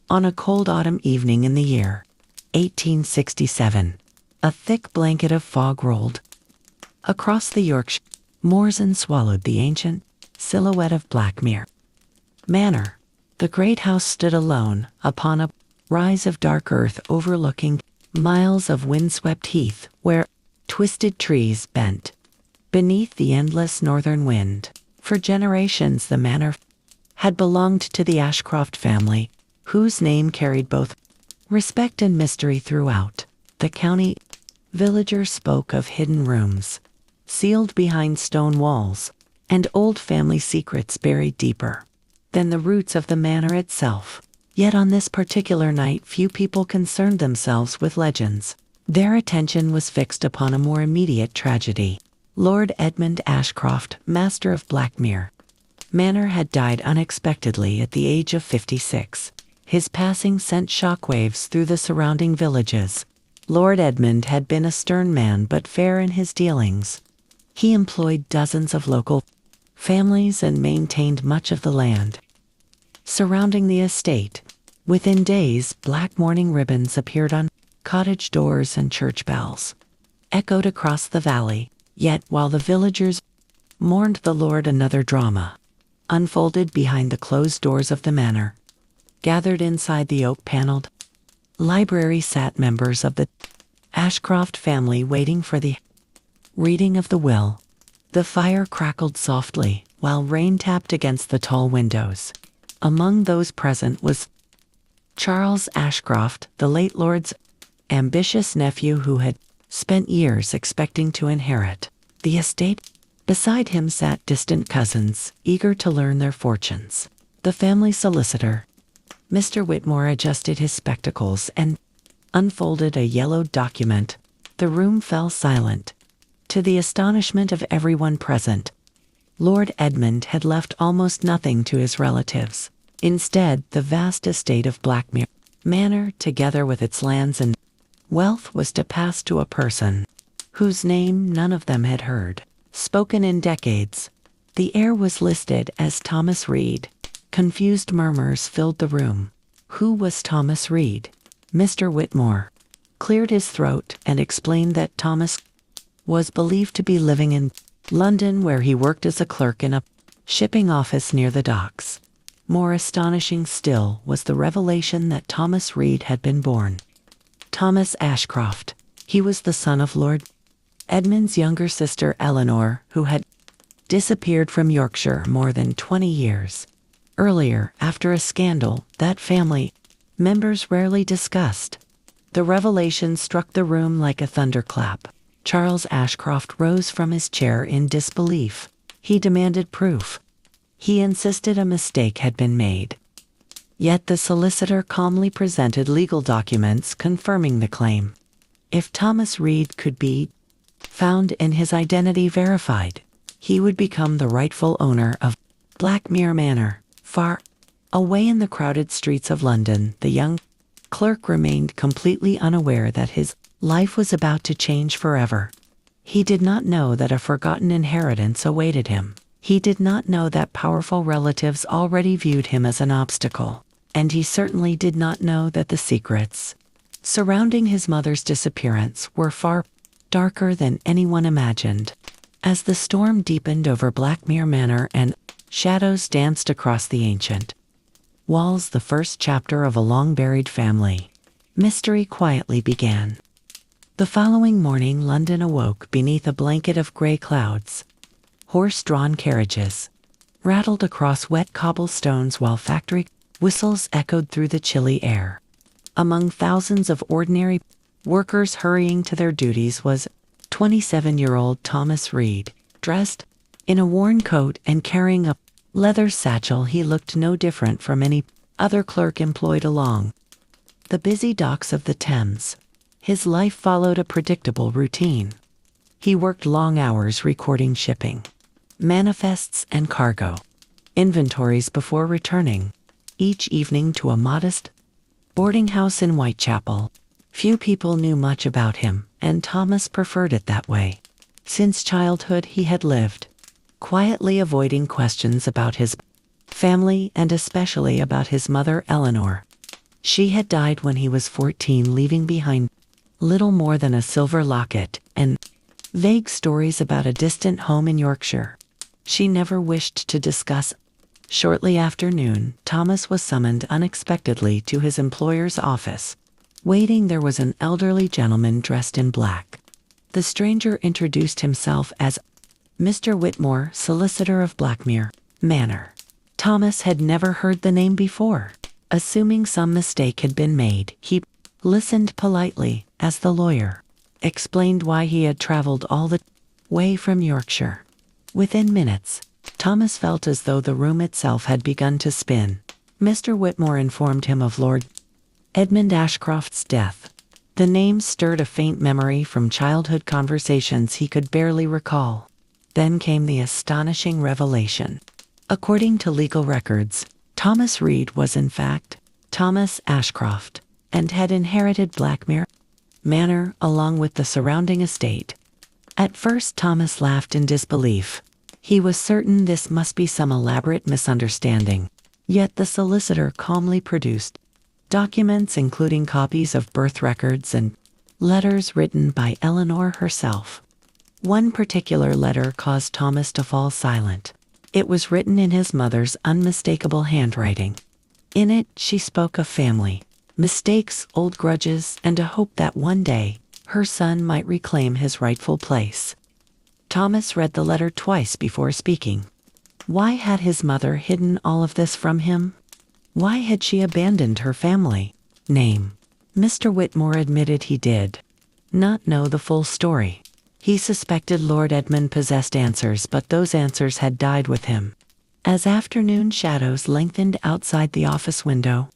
On a cold autumn evening in the year 1867, a thick blanket of fog rolled across the Yorkshire moors and swallowed the ancient silhouette of Blackmere Manor. The great house stood alone upon a rise of dark earth overlooking miles of windswept heath where twisted trees bent beneath the endless northern wind. For generations the manor had belonged to the Ashcroft family, whose name carried both respect and mystery throughout the county. Villagers spoke of hidden rooms, sealed behind stone walls, and old family secrets buried deeper than the roots of the manor itself. Yet on this particular night few people concerned themselves with legends. Their attention was fixed upon a more immediate tragedy. Lord Edmund Ashcroft, master of Blackmere Manor, had died unexpectedly at the age of 56. His passing sent shockwaves through the surrounding villages. Lord Edmund had been a stern man but fair in his dealings. He employed dozens of local families and maintained much of the land surrounding the estate. Within days, black mourning ribbons appeared on cottage doors and church bells echoed across the valley. Yet while the villagers mourned the Lord, another drama unfolded behind the closed doors of the manor. Gathered inside the oak-paneled library sat members of the Ashcroft family waiting for the reading of the will. The fire crackled softly while rain tapped against the tall windows. Among those present was Charles Ashcroft, the late lord's ambitious nephew who had spent years expecting to inherit the estate. Beside him sat distant cousins, eager to learn their fortunes. The family solicitor, Mr. Whitmore, adjusted his spectacles and unfolded a yellowed document. The room fell silent. To the astonishment of everyone present, Lord Edmund had left almost nothing to his relatives. Instead, the vast estate of Blackmere Manor, together with its lands and wealth, was to pass to a person whose name none of them had heard spoken in decades. The heir was listed as Thomas Reed. Confused murmurs filled the room. Who was Thomas Reed? Mr. Whitmore cleared his throat and explained that Thomas was believed to be living in London, where he worked as a clerk in a shipping office near the docks. More astonishing still was the revelation that Thomas Reed had been born Thomas Ashcroft. He was the son of Lord Edmund's younger sister Eleanor, who had disappeared from Yorkshire more than 20 years earlier after a scandal that family members rarely discussed. The revelation struck the room like a thunderclap. Charles Ashcroft rose from his chair in disbelief. He demanded proof. He insisted a mistake had been made. Yet the solicitor calmly presented legal documents confirming the claim. If Thomas Reed could be found and his identity verified, he would become the rightful owner of Blackmere Manor. Far away in the crowded streets of London, the young clerk remained completely unaware that his life was about to change forever. He did not know that a forgotten inheritance awaited him. He did not know that powerful relatives already viewed him as an obstacle. And he certainly did not know that the secrets surrounding his mother's disappearance were far darker than anyone imagined. As the storm deepened over Blackmere Manor and shadows danced across the ancient walls, the first chapter of a long-buried family mystery quietly began. The following morning, London awoke beneath a blanket of gray clouds. Horse-drawn carriages rattled across wet cobblestones while factory whistles echoed through the chilly air. Among thousands of ordinary workers hurrying to their duties was 27-year-old Thomas Reed. Dressed in a worn coat and carrying a leather satchel, he looked no different from any other clerk employed along the busy docks of the Thames. His life followed a predictable routine. He worked long hours recording shipping manifests and cargo inventories before returning each evening to a modest boarding house in Whitechapel. Few people knew much about him, and Thomas preferred it that way. Since childhood he had lived quietly, avoiding questions about his family and especially about his mother Eleanor. She had died when he was 14, leaving behind little more than a silver locket and vague stories about a distant home in Yorkshire she never wished to discuss. Shortly after noon, Thomas was summoned unexpectedly to his employer's office. Waiting there was an elderly gentleman dressed in black. The stranger introduced himself as Mr. Whitmore, solicitor of Blackmere Manor. Thomas had never heard the name before. Assuming some mistake had been made, he listened politely as the lawyer explained why he had traveled all the way from Yorkshire. Within minutes, Thomas felt as though the room itself had begun to spin. Mr. Whitmore informed him of Lord Edmund Ashcroft's death. The name stirred a faint memory from childhood conversations he could barely recall. Then came the astonishing revelation. According to legal records, Thomas Reed was in fact Thomas Ashcroft and had inherited Blackmere Manor along with the surrounding estate. At first Thomas laughed in disbelief. He was certain this must be some elaborate misunderstanding. Yet the solicitor calmly produced documents including copies of birth records and letters written by Eleanor herself. One particular letter caused Thomas to fall silent. It was written in his mother's unmistakable handwriting. In it, she spoke of family, mistakes, old grudges, and a hope that one day, her son might reclaim his rightful place. Thomas read the letter twice before speaking. Why had his mother hidden all of this from him? Why had she abandoned her family name? Mr. Whitmore admitted he did not know the full story. He suspected Lord Edmund possessed answers, but those answers had died with him. As afternoon shadows lengthened outside the office window,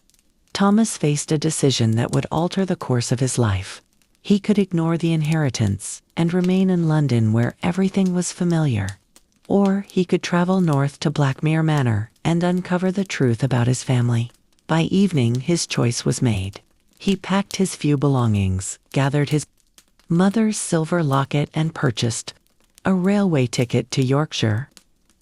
Thomas faced a decision that would alter the course of his life. He could ignore the inheritance and remain in London where everything was familiar. Or he could travel north to Blackmere Manor and uncover the truth about his family. By evening, his choice was made. He packed his few belongings, gathered his mother's silver locket, and purchased a railway ticket to Yorkshire.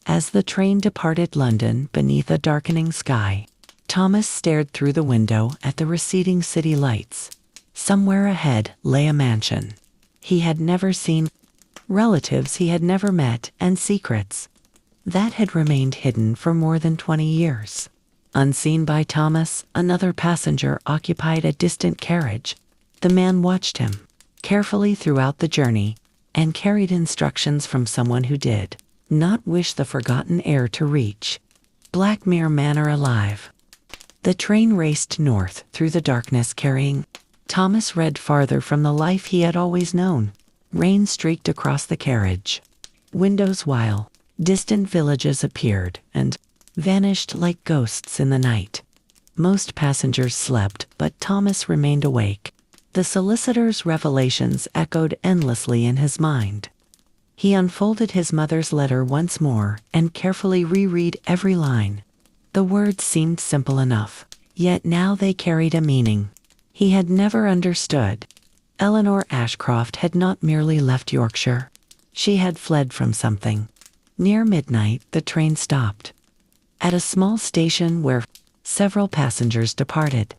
As the train departed London beneath a darkening sky, Thomas stared through the window at the receding city lights. Somewhere ahead lay a mansion he had never seen, relatives he had never met, and secrets that had remained hidden for more than 20 years. Unseen by Thomas, another passenger occupied a distant carriage. The man watched him carefully throughout the journey and carried instructions from someone who did not wish the forgotten heir to reach Blackmere Manor alive. The train raced north through the darkness carrying Thomas read farther from the life he had always known. Rain streaked across the carriage windows while distant villages appeared and vanished like ghosts in the night. Most passengers slept, but Thomas remained awake. The solicitor's revelations echoed endlessly in his mind. He unfolded his mother's letter once more and carefully reread every line. The words seemed simple enough, yet now they carried a meaning he had never understood. Eleanor Ashcroft had not merely left Yorkshire. She had fled from something. Near midnight, the train stopped at a small station where several passengers departed.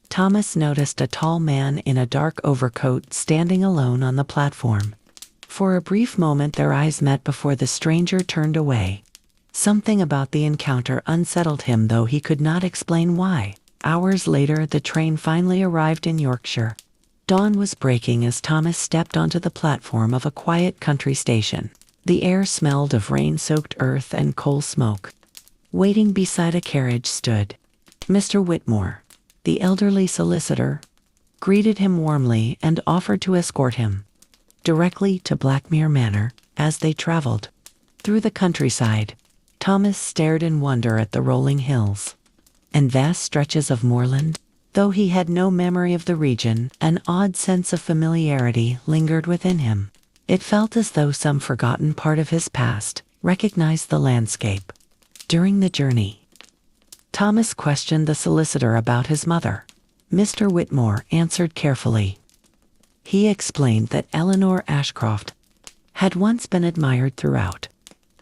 Thomas noticed a tall man in a dark overcoat standing alone on the platform. For a brief moment their eyes met before the stranger turned away. Something about the encounter unsettled him, though he could not explain why. Hours later, the train finally arrived in Yorkshire. Dawn was breaking as Thomas stepped onto the platform of a quiet country station. The air smelled of rain-soaked earth and coal smoke. Waiting beside a carriage stood Mr. Whitmore. The elderly solicitor greeted him warmly and offered to escort him directly to Blackmere Manor. As they traveled through the countryside, Thomas stared in wonder at the rolling hills and vast stretches of moorland. Though he had no memory of the region, an odd sense of familiarity lingered within him. It felt as though some forgotten part of his past recognized the landscape. During the journey, Thomas questioned the solicitor about his mother. Mr. Whitmore answered carefully. He explained that Eleanor Ashcroft had once been admired throughout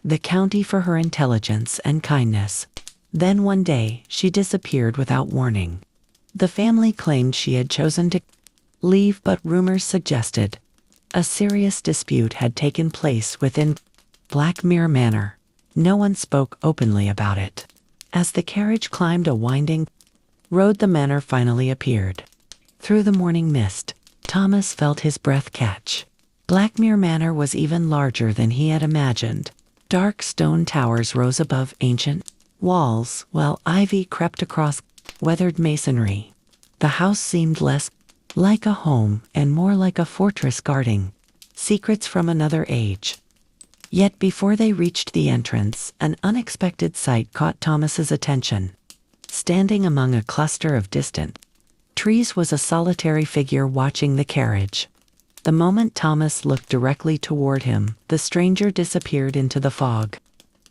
the county for her intelligence and kindness. Then one day, she disappeared without warning. The family claimed she had chosen to leave, but rumors suggested a serious dispute had taken place within Blackmere Manor. No one spoke openly about it. As the carriage climbed a winding road, the manor finally appeared. Through the morning mist, Thomas felt his breath catch. Blackmere Manor was even larger than he had imagined. Dark stone towers rose above ancient walls, while ivy crept across weathered masonry. The house seemed less like a home and more like a fortress guarding secrets from another age. Yet before they reached the entrance, an unexpected sight caught Thomas's attention. Standing among a cluster of distant trees was a solitary figure watching the carriage. The moment Thomas looked directly toward him, the stranger disappeared into the fog.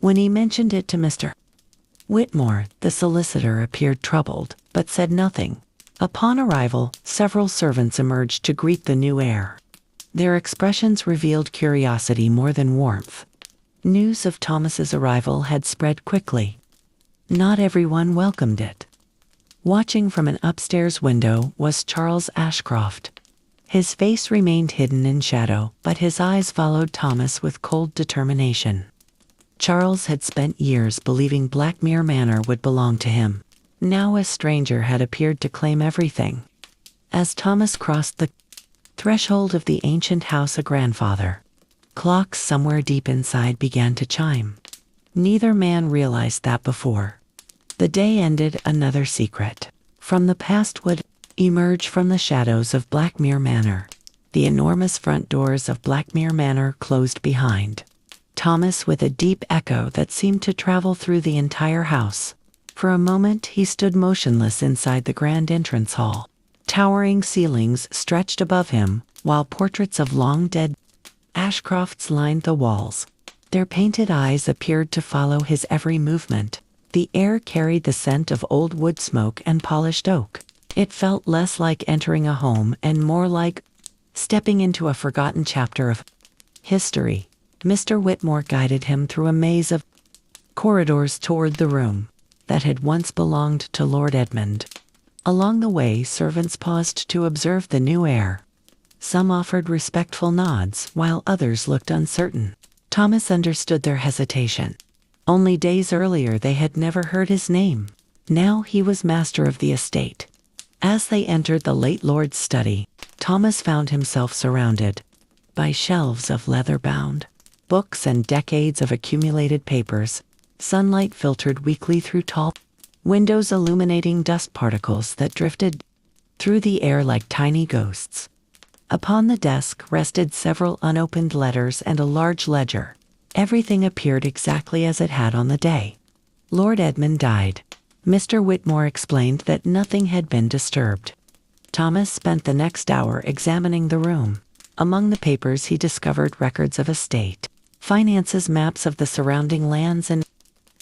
When he mentioned it to Mr. Whitmore, the solicitor appeared troubled, but said nothing. Upon arrival, several servants emerged to greet the new heir. Their expressions revealed curiosity more than warmth. News of Thomas's arrival had spread quickly. Not everyone welcomed it. Watching from an upstairs window was Charles Ashcroft. His face remained hidden in shadow, but his eyes followed Thomas with cold determination. Charles had spent years believing Blackmere Manor would belong to him. Now a stranger had appeared to claim everything. As Thomas crossed the threshold of the ancient house, a grandfather clocks somewhere deep inside began to chime. Neither man realized that before. The day ended. Another secret from the past would emerge from the shadows of Blackmere Manor. The enormous front doors of Blackmere Manor closed behind Thomas with a deep echo that seemed to travel through the entire house. For a moment he stood motionless inside the grand entrance hall. Towering ceilings stretched above him, while portraits of long-dead Ashcrofts lined the walls. Their painted eyes appeared to follow his every movement. The air carried the scent of old wood smoke and polished oak. It felt less like entering a home and more like stepping into a forgotten chapter of history. Mr. Whitmore guided him through a maze of corridors toward the room that had once belonged to Lord Edmund. Along the way, servants paused to observe the new heir. Some offered respectful nods, while others looked uncertain. Thomas understood their hesitation. Only days earlier they had never heard his name. Now he was master of the estate. As they entered the late lord's study, Thomas found himself surrounded by shelves of leather-bound books and decades of accumulated papers. Sunlight filtered weakly through tall windows, illuminating dust particles that drifted through the air like tiny ghosts. Upon the desk rested several unopened letters and a large ledger. Everything appeared exactly as it had on the day Lord Edmund died. Mr. Whitmore explained that nothing had been disturbed. Thomas spent the next hour examining the room. Among the papers he discovered records of estate, finances, maps of the surrounding lands, and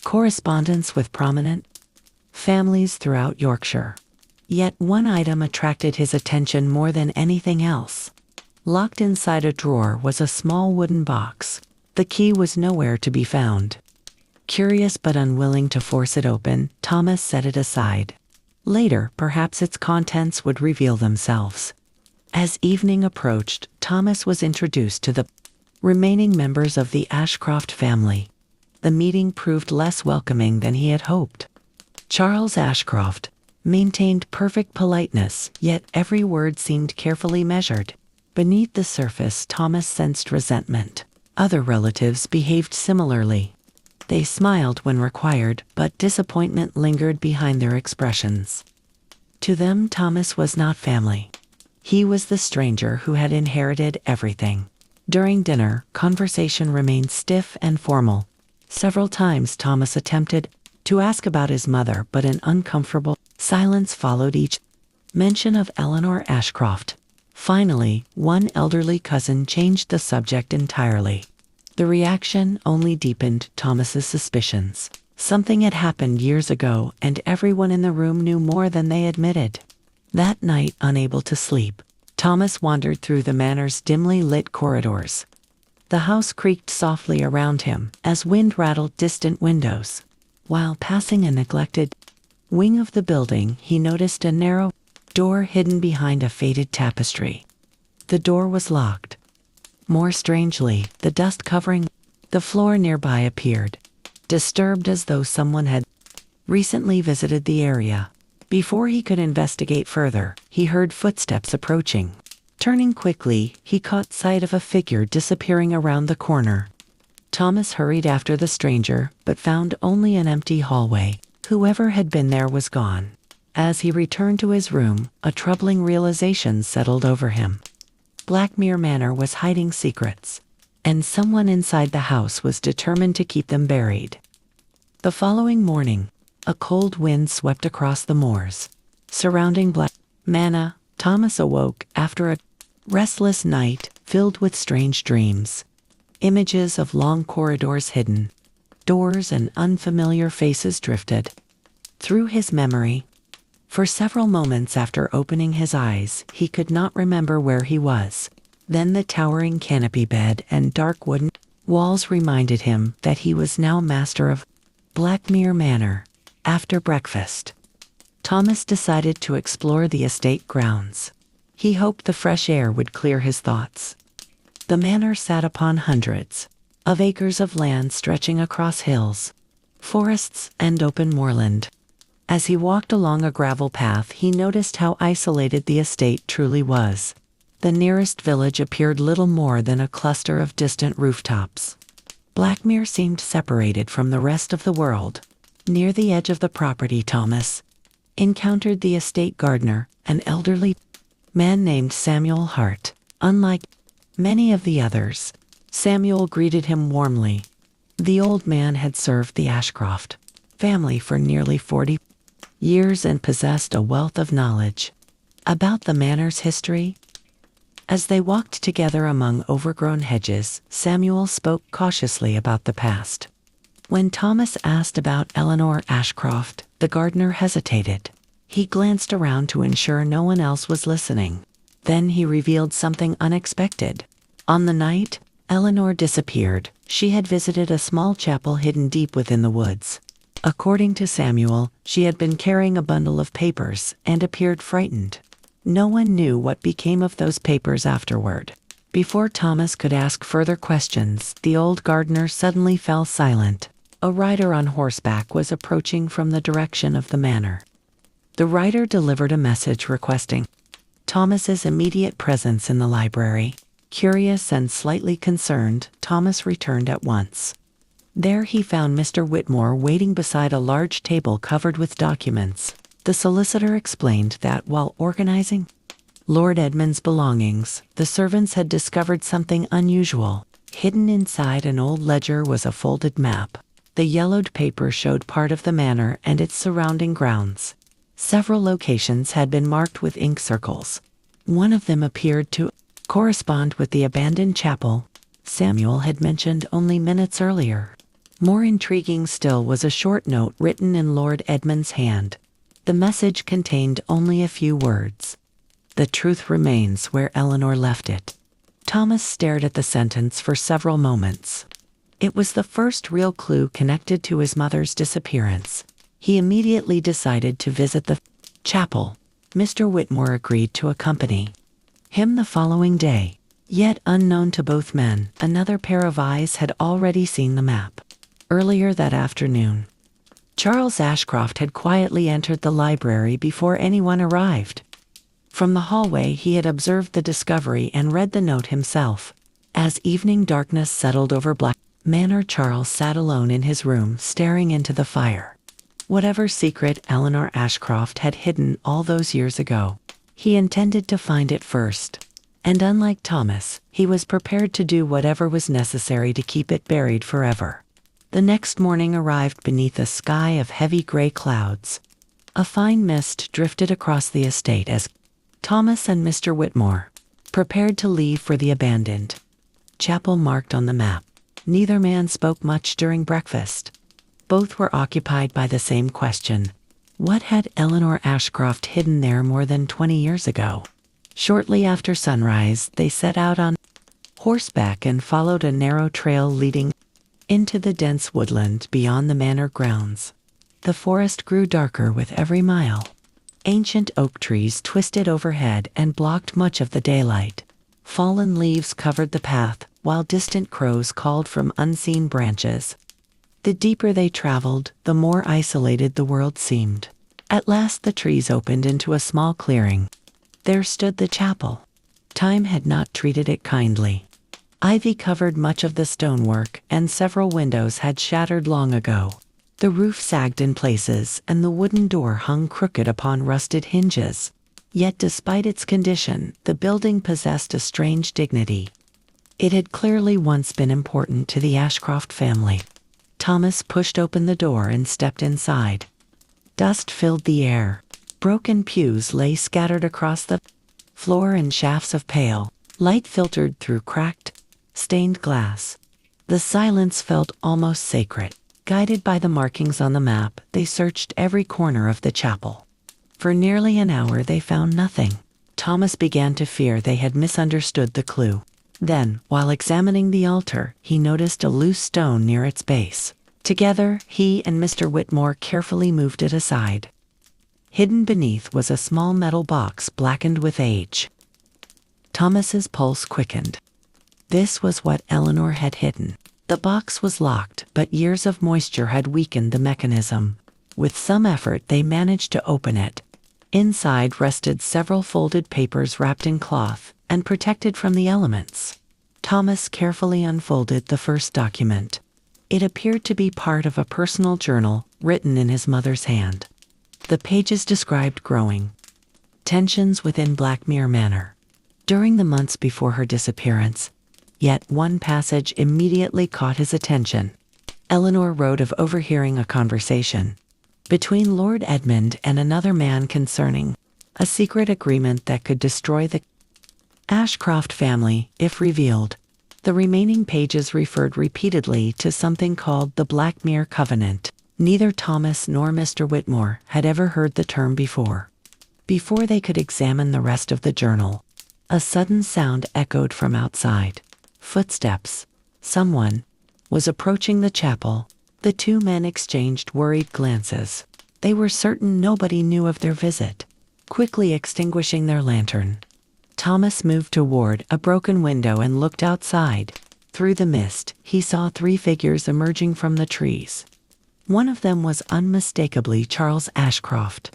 correspondence with prominent families throughout Yorkshire. Yet one item attracted his attention more than anything else. Locked inside a drawer was a small wooden box. The key was nowhere to be found. Curious but unwilling to force it open, Thomas set it aside. Later, perhaps its contents would reveal themselves. As evening approached, Thomas was introduced to the remaining members of the Ashcroft family. The meeting proved less welcoming than he had hoped. Charles Ashcroft maintained perfect politeness, yet every word seemed carefully measured. Beneath the surface, Thomas sensed resentment. Other relatives behaved similarly. They smiled when required, but disappointment lingered behind their expressions. To them, Thomas was not family. He was the stranger who had inherited everything. During dinner, conversation remained stiff and formal. Several times Thomas attempted to ask about his mother, but an uncomfortable silence followed each mention of Eleanor Ashcroft. Finally, one elderly cousin changed the subject entirely. The reaction only deepened Thomas's suspicions. Something had happened years ago, and everyone in the room knew more than they admitted. That night, unable to sleep, Thomas wandered through the manor's dimly lit corridors. The house creaked softly around him as wind rattled distant windows. While passing a neglected wing of the building, he noticed a narrow door hidden behind a faded tapestry. The door was locked. More strangely, the dust covering the floor nearby appeared, disturbed as though someone had recently visited the area. Before he could investigate further, he heard footsteps approaching. Turning quickly, he caught sight of a figure disappearing around the corner. Thomas hurried after the stranger, but found only an empty hallway. Whoever had been there was gone. As he returned to his room, a troubling realization settled over him. Blackmere Manor was hiding secrets, and someone inside the house was determined to keep them buried. The following morning, a cold wind swept across the moors. Surrounding Blackmere Manor, Thomas awoke after a restless night filled with strange dreams. Images of long corridors hidden, doors and unfamiliar faces drifted through his memory. For several moments after opening his eyes, he could not remember where he was. Then the towering canopy bed and dark wooden walls reminded him that he was now master of Blackmere Manor. After breakfast, Thomas decided to explore the estate grounds. He hoped the fresh air would clear his thoughts. The manor sat upon hundreds of acres of land stretching across hills, forests, and open moorland. As he walked along a gravel path, he noticed how isolated the estate truly was. The nearest village appeared little more than a cluster of distant rooftops. Blackmere seemed separated from the rest of the world. Near the edge of the property, Thomas encountered the estate gardener, an elderly man named Samuel Hart. Unlike many of the others, Samuel greeted him warmly. The old man had served the Ashcroft family for nearly 40 years and possessed a wealth of knowledge about the manor's history. As they walked together among overgrown hedges, Samuel spoke cautiously about the past. When Thomas asked about Eleanor Ashcroft, the gardener hesitated. He glanced around to ensure no one else was listening. Then he revealed something unexpected. On the night Eleanor disappeared, she had visited a small chapel hidden deep within the woods. According to Samuel, she had been carrying a bundle of papers and appeared frightened. No one knew what became of those papers afterward. Before Thomas could ask further questions, the old gardener suddenly fell silent. A rider on horseback was approaching from the direction of the manor. The rider delivered a message requesting Thomas's immediate presence in the library. Curious and slightly concerned, Thomas returned at once. There he found Mr. Whitmore waiting beside a large table covered with documents. The solicitor explained that while organizing Lord Edmund's belongings, the servants had discovered something unusual. Hidden inside an old ledger was a folded map. The yellowed paper showed part of the manor and its surrounding grounds. Several locations had been marked with ink circles. One of them appeared to correspond with the abandoned chapel Samuel had mentioned only minutes earlier. More intriguing still was a short note written in Lord Edmund's hand. The message contained only a few words. "The truth remains where Eleanor left it." Thomas stared at the sentence for several moments. It was the first real clue connected to his mother's disappearance. He immediately decided to visit the chapel. Mr. Whitmore agreed to accompany him the following day. Yet unknown to both men, another pair of eyes had already seen the map. Earlier that afternoon, Charles Ashcroft had quietly entered the library before anyone arrived. From the hallway he had observed the discovery and read the note himself. As evening darkness settled over Blackmere Manor, Charles sat alone in his room staring into the fire. Whatever secret Eleanor Ashcroft had hidden all those years ago, he intended to find it first. And unlike Thomas, he was prepared to do whatever was necessary to keep it buried forever. The next morning arrived beneath a sky of heavy gray clouds. A fine mist drifted across the estate as Thomas and Mr. Whitmore prepared to leave for the abandoned chapel marked on the map. Neither man spoke much during breakfast. Both were occupied by the same question. What had Eleanor Ashcroft hidden there more than 20 years ago? Shortly after sunrise, they set out on horseback and followed a narrow trail leading into the dense woodland beyond the manor grounds. The forest grew darker with every mile. Ancient oak trees twisted overhead and blocked much of the daylight. Fallen leaves covered the path, while distant crows called from unseen branches. The deeper they traveled, the more isolated the world seemed. At last the trees opened into a small clearing. There stood the chapel. Time had not treated it kindly. Ivy covered much of the stonework, and several windows had shattered long ago. The roof sagged in places, and the wooden door hung crooked upon rusted hinges. Yet despite its condition, the building possessed a strange dignity. It had clearly once been important to the Ashcroft family. Thomas pushed open the door and stepped inside. Dust filled the air. Broken pews lay scattered across the floor, and shafts of pale light filtered through cracked, stained glass. The silence felt almost sacred. Guided by the markings on the map, they searched every corner of the chapel. For nearly an hour they found nothing. Thomas began to fear they had misunderstood the clue. Then, while examining the altar, he noticed a loose stone near its base. Together, he and Mr. Whitmore carefully moved it aside. Hidden beneath was a small metal box blackened with age. Thomas's pulse quickened. This was what Eleanor had hidden. The box was locked, but years of moisture had weakened the mechanism. With some effort, they managed to open it. Inside rested several folded papers wrapped in cloth and protected from the elements. Thomas carefully unfolded the first document. It appeared to be part of a personal journal written in his mother's hand. The pages described growing tensions within Blackmere Manor during the months before her disappearance. Yet one passage immediately caught his attention. Eleanor wrote of overhearing a conversation between Lord Edmund and another man concerning a secret agreement that could destroy the Ashcroft family if revealed. The remaining pages referred repeatedly to something called the Blackmere Covenant. Neither Thomas nor Mr. Whitmore had ever heard the term before. Before they could examine the rest of the journal, a sudden sound echoed from outside. Footsteps. Someone was approaching the chapel. The two men exchanged worried glances. They were certain nobody knew of their visit. Quickly extinguishing their lantern, Thomas moved toward a broken window and looked outside. Through the mist, he saw three figures emerging from the trees. One of them was unmistakably Charles Ashcroft.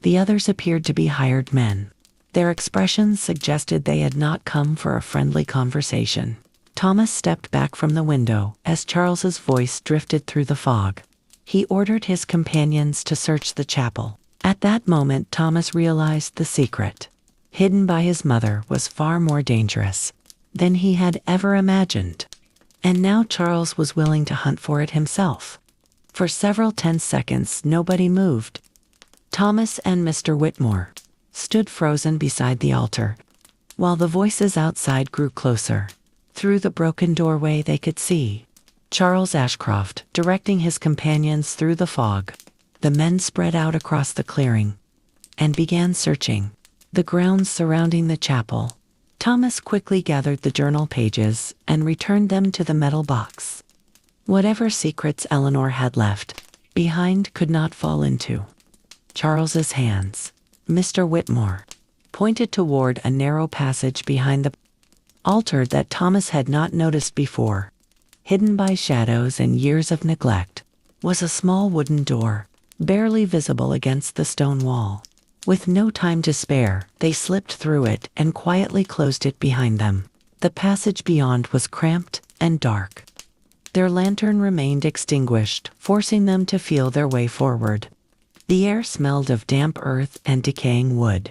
The others appeared to be hired men. Their expressions suggested they had not come for a friendly conversation. Thomas stepped back from the window as Charles's voice drifted through the fog. He ordered his companions to search the chapel. At that moment, Thomas realized the secret hidden by his mother was far more dangerous than he had ever imagined. And now Charles was willing to hunt for it himself. For several tense seconds, nobody moved. Thomas and Mr. Whitmore stood frozen beside the altar, while the voices outside grew closer. Through the broken doorway they could see Charles Ashcroft directing his companions through the fog. The men spread out across the clearing and began searching the grounds surrounding the chapel. Thomas quickly gathered the journal pages and returned them to the metal box. Whatever secrets Eleanor had left behind could not fall into Charles's hands. Mr. Whitmore pointed toward a narrow passage behind the altar that Thomas had not noticed before. Hidden by shadows and years of neglect was a small wooden door, barely visible against the stone wall. With no time to spare, they slipped through it and quietly closed it behind them. The passage beyond was cramped and dark. Their lantern remained extinguished, forcing them to feel their way forward. The air smelled of damp earth and decaying wood.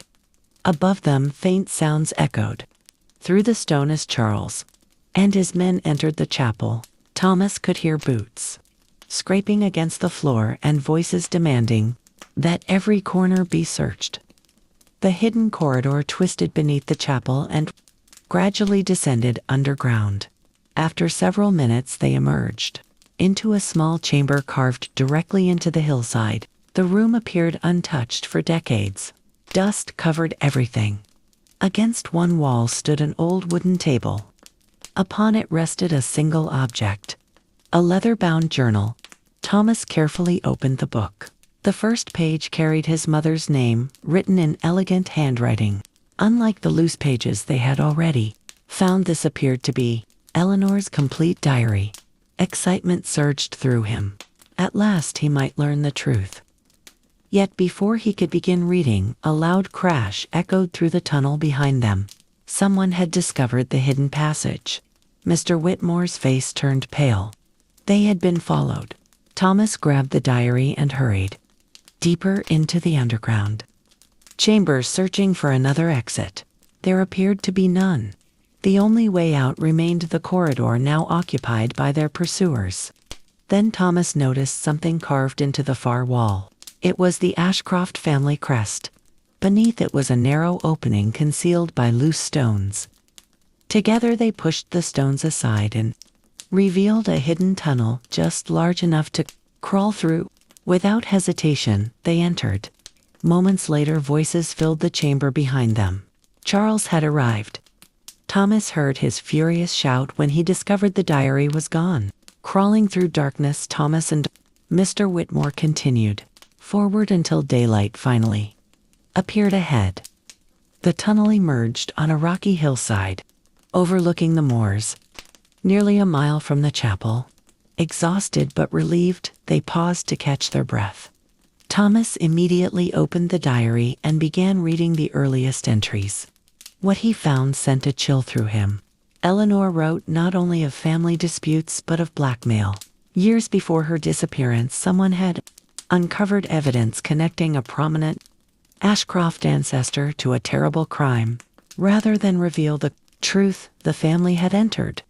Above them, faint sounds echoed through the stone as Charles and his men entered the chapel. Thomas could hear boots scraping against the floor and voices demanding that every corner be searched. The hidden corridor twisted beneath the chapel and gradually descended underground. After several minutes they emerged into a small chamber carved directly into the hillside. The room appeared untouched for decades. Dust covered everything. Against one wall stood an old wooden table. Upon it rested a single object, a leather-bound journal. Thomas carefully opened the book. The first page carried his mother's name, written in elegant handwriting. Unlike the loose pages they had already found, this appeared to be Eleanor's complete diary. Excitement surged through him. At last he might learn the truth. Yet before he could begin reading, a loud crash echoed through the tunnel behind them. Someone had discovered the hidden passage. Mr. Whitmore's face turned pale. They had been followed. Thomas grabbed the diary and hurried deeper into the underground chamber, searching for another exit. There appeared to be none. The only way out remained the corridor now occupied by their pursuers. Then Thomas noticed something carved into the far wall. It was the Ashcroft family crest. Beneath it was a narrow opening concealed by loose stones. Together they pushed the stones aside and revealed a hidden tunnel just large enough to crawl through. Without hesitation, they entered. Moments later, voices filled the chamber behind them. Charles had arrived. Thomas heard his furious shout when he discovered the diary was gone. Crawling through darkness, Thomas and Mr. Whitmore continued forward until daylight finally appeared ahead. The tunnel emerged on a rocky hillside, overlooking the moors, nearly a mile from the chapel. Exhausted but relieved, they paused to catch their breath. Thomas immediately opened the diary and began reading the earliest entries. What he found sent a chill through him. Eleanor wrote not only of family disputes but of blackmail. Years before her disappearance, someone had uncovered evidence connecting a prominent Ashcroft ancestor to a terrible crime. Rather than reveal the truth, the family had entered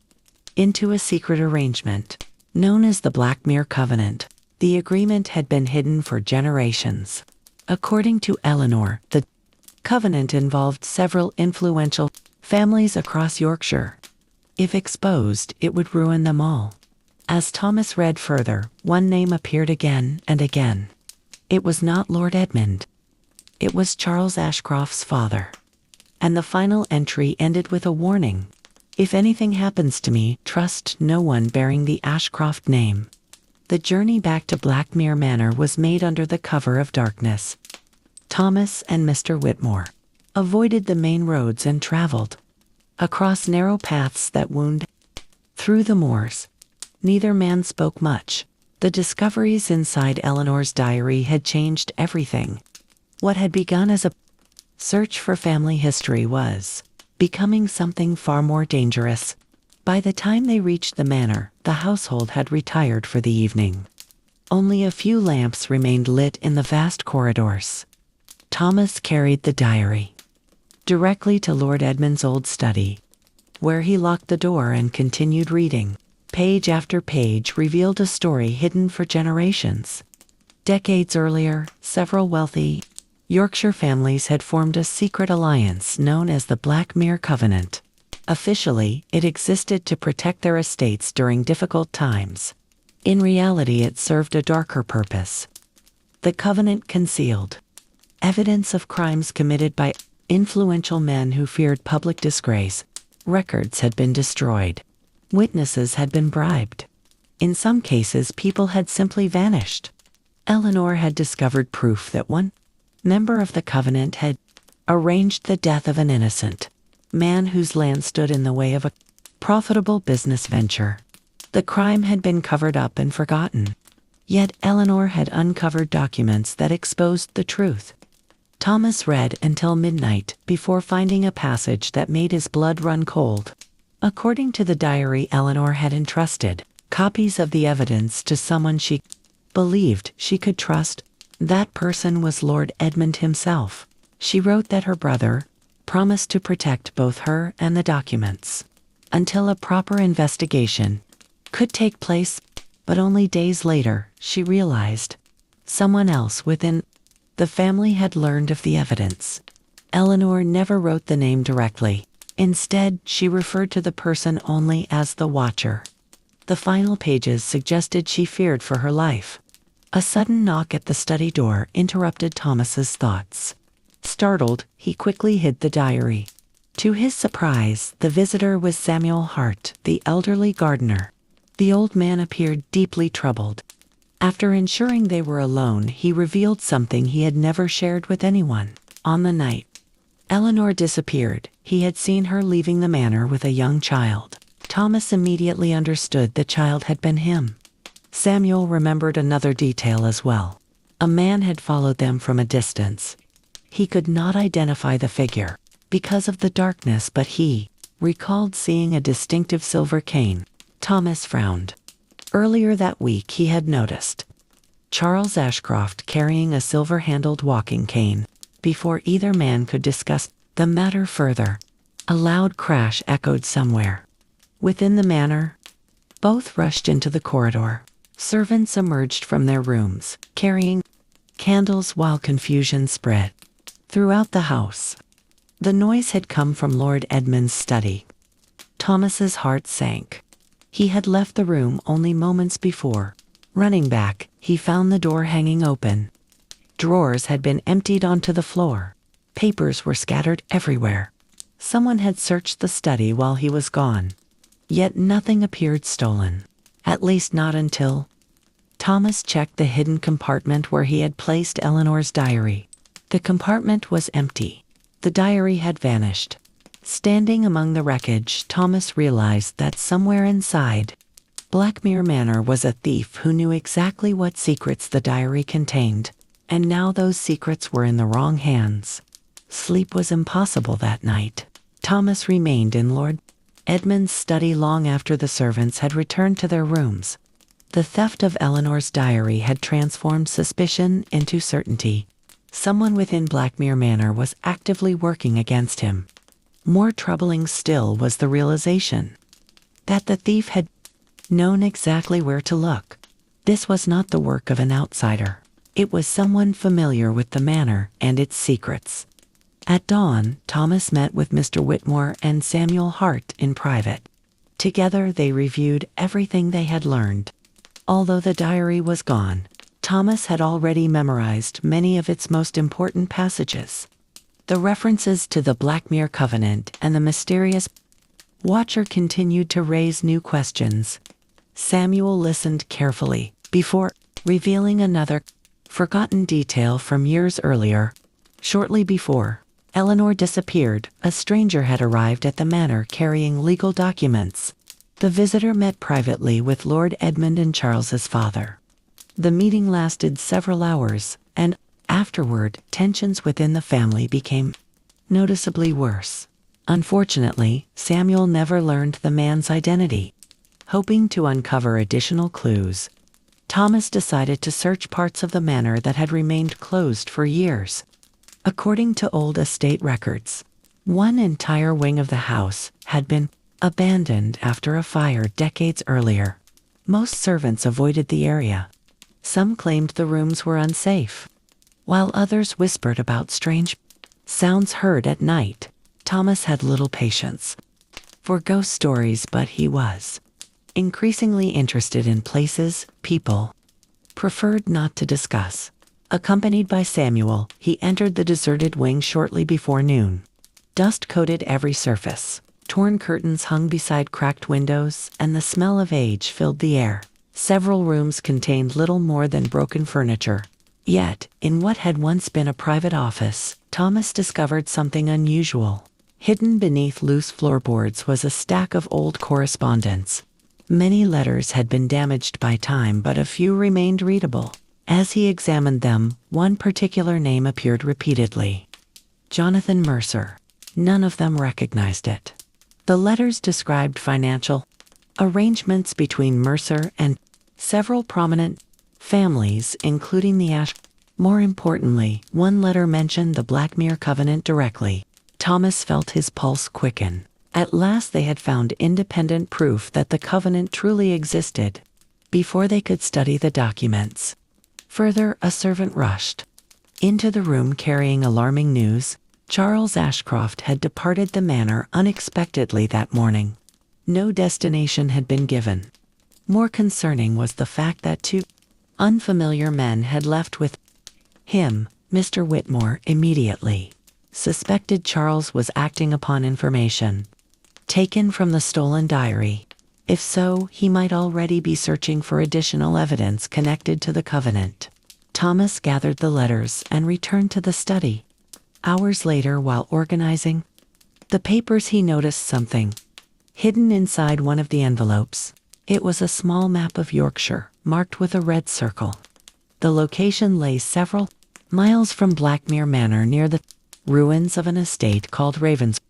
into a secret arrangement known as the Blackmere Covenant. The agreement had been hidden for generations. According to Eleanor, the covenant involved several influential families across Yorkshire. If exposed, it would ruin them all. As Thomas read further, one name appeared again and again. It was not Lord Edmund. It was Charles Ashcroft's father. And the final entry ended with a warning. If anything happens to me, trust no one bearing the Ashcroft name. The journey back to Blackmere Manor was made under the cover of darkness. Thomas and Mr. Whitmore avoided the main roads and traveled across narrow paths that wound through the moors. Neither man spoke much. The discoveries inside Eleanor's diary had changed everything. What had begun as a search for family history was becoming something far more dangerous. By the time they reached the manor, the household had retired for the evening. Only a few lamps remained lit in the vast corridors. Thomas carried the diary directly to Lord Edmund's old study, where he locked the door and continued reading. Page after page revealed a story hidden for generations. Decades earlier, several wealthy Yorkshire families had formed a secret alliance known as the Blackmere Covenant. Officially, it existed to protect their estates during difficult times. In reality, it served a darker purpose. The covenant concealed evidence of crimes committed by influential men who feared public disgrace. Records had been destroyed. Witnesses had been bribed. In some cases, people had simply vanished. Eleanor had discovered proof that one member of the covenant had arranged the death of an innocent man whose land stood in the way of a profitable business venture. The crime had been covered up and forgotten. Yet Eleanor had uncovered documents that exposed the truth. Thomas read until midnight before finding a passage that made his blood run cold. According to the diary, Eleanor had entrusted copies of the evidence to someone she believed she could trust. That person was Lord Edmund himself. She wrote that her brother promised to protect both her and the documents until a proper investigation could take place. But only days later, she realized someone else within the family had learned of the evidence. Eleanor never wrote the name directly. Instead, she referred to the person only as the Watcher. The final pages suggested she feared for her life. A sudden knock at the study door interrupted Thomas's thoughts. Startled, he quickly hid the diary. To his surprise, the visitor was Samuel Hart, the elderly gardener. The old man appeared deeply troubled. After ensuring they were alone, he revealed something he had never shared with anyone. On the night Eleanor disappeared, he had seen her leaving the manor with a young child. Thomas immediately understood the child had been him. Samuel remembered another detail as well. A man had followed them from a distance. He could not identify the figure because of the darkness, but he recalled seeing a distinctive silver cane. Thomas frowned. Earlier that week he had noticed Charles Ashcroft carrying a silver-handled walking cane. Before either man could discuss the matter further, a loud crash echoed somewhere within the manor. Both rushed into the corridor. Servants emerged from their rooms, carrying candles while confusion spread throughout the house. The noise had come from Lord Edmund's study. Thomas's heart sank. He had left the room only moments before. Running back, he found the door hanging open. Drawers had been emptied onto the floor. Papers were scattered everywhere. Someone had searched the study while he was gone. Yet nothing appeared stolen. At least not until Thomas checked the hidden compartment where he had placed Eleanor's diary. The compartment was empty. The diary had vanished. Standing among the wreckage, Thomas realized that somewhere inside Blackmere Manor was a thief who knew exactly what secrets the diary contained, and now those secrets were in the wrong hands. Sleep was impossible that night. Thomas remained in Lord Edmund's study long after the servants had returned to their rooms. The theft of Eleanor's diary had transformed suspicion into certainty. Someone within Blackmere Manor was actively working against him. More troubling still was the realization that the thief had known exactly where to look. This was not the work of an outsider. It was someone familiar with the manor and its secrets. At dawn, Thomas met with Mr. Whitmore and Samuel Hart in private. Together they reviewed everything they had learned. Although the diary was gone, Thomas had already memorized many of its most important passages. The references to the Blackmere Covenant and the mysterious Watcher continued to raise new questions. Samuel listened carefully before revealing another forgotten detail from years earlier. Shortly before Eleanor disappeared, a stranger had arrived at the manor carrying legal documents. The visitor met privately with Lord Edmund and Charles's father. The meeting lasted several hours, and afterward, tensions within the family became noticeably worse. Unfortunately, Samuel never learned the man's identity. Hoping to uncover additional clues, Thomas decided to search parts of the manor that had remained closed for years. According to old estate records, one entire wing of the house had been abandoned after a fire decades earlier. Most servants avoided the area. Some claimed the rooms were unsafe, while others whispered about strange sounds heard at night. Thomas had little patience for ghost stories, but he was increasingly interested in places people preferred not to discuss. Accompanied by Samuel, he entered the deserted wing shortly before noon. Dust coated every surface. Torn curtains hung beside cracked windows, and the smell of age filled the air. Several rooms contained little more than broken furniture. Yet, in what had once been a private office, Thomas discovered something unusual. Hidden beneath loose floorboards was a stack of old correspondence. Many letters had been damaged by time, but a few remained readable. As he examined them, one particular name appeared repeatedly: Jonathan Mercer. None of them recognized it. The letters described financial arrangements between Mercer and several prominent families, including the Ash. More importantly, one letter mentioned the Blackmere Covenant directly. Thomas felt his pulse quicken. At last they had found independent proof that the covenant truly existed. Before they could study the documents further, a servant rushed into the room carrying alarming news. Charles Ashcroft had departed the manor unexpectedly that morning. No destination had been given. More concerning was the fact that two unfamiliar men had left with him. Mr. Whitmore immediately suspected Charles was acting upon information taken from the stolen diary. If so, he might already be searching for additional evidence connected to the covenant. Thomas gathered the letters and returned to the study. Hours later, while organizing the papers, he noticed something hidden inside one of the envelopes. It was a small map of Yorkshire, marked with a red circle. The location lay several miles from Blackmere Manor, near the ruins of an estate called Ravens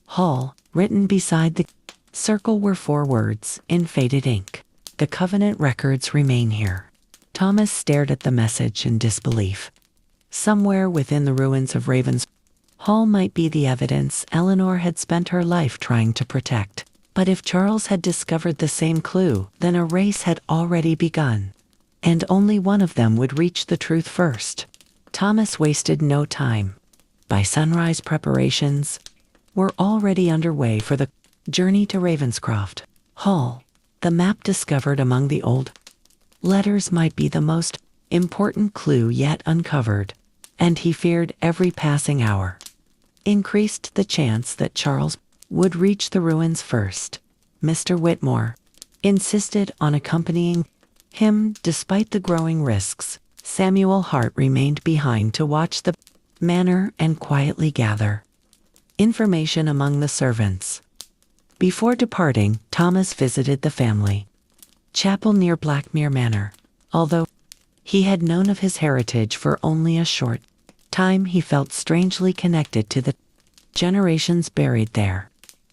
Hall. Written beside the circle were 4 words in faded ink: "The covenant records remain here." Thomas stared at the message in disbelief. Somewhere within the ruins of Ravens Hall might be the evidence Eleanor had spent her life trying to protect. But if Charles had discovered the same clue, then a race had already begun, and only one of them would reach the truth first. Thomas wasted no time. By sunrise, preparations were already underway for the journey to Ravenscroft Hall. The map discovered among the old letters might be the most important clue yet uncovered, and he feared every passing hour increased the chance that Charles would reach the ruins first. Mr. Whitmore insisted on accompanying him despite the growing risks. Samuel Hart remained behind to watch the manor and quietly gather information among the servants. Before departing, Thomas visited the family chapel near Blackmere Manor. Although he had known of his heritage for only a short time, he felt strangely connected to the generations buried there.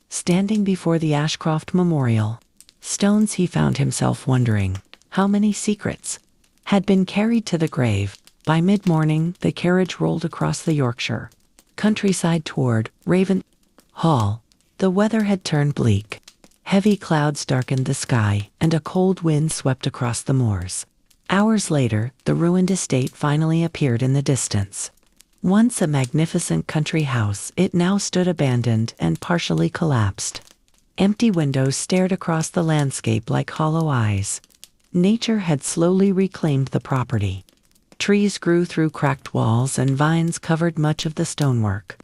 Standing before the Ashcroft Memorial stones, he found himself wondering how many secrets had been carried to the grave. By mid-morning, the carriage rolled across the Yorkshire countryside toward Raven Hall. The weather had turned bleak. Heavy clouds darkened the sky, and a cold wind swept across the moors. Hours later, the ruined estate finally appeared in the distance. Once a magnificent country house, it now stood abandoned and partially collapsed. Empty windows stared across the landscape like hollow eyes. Nature had slowly reclaimed the property. Trees grew through cracked walls and vines covered much of the stonework.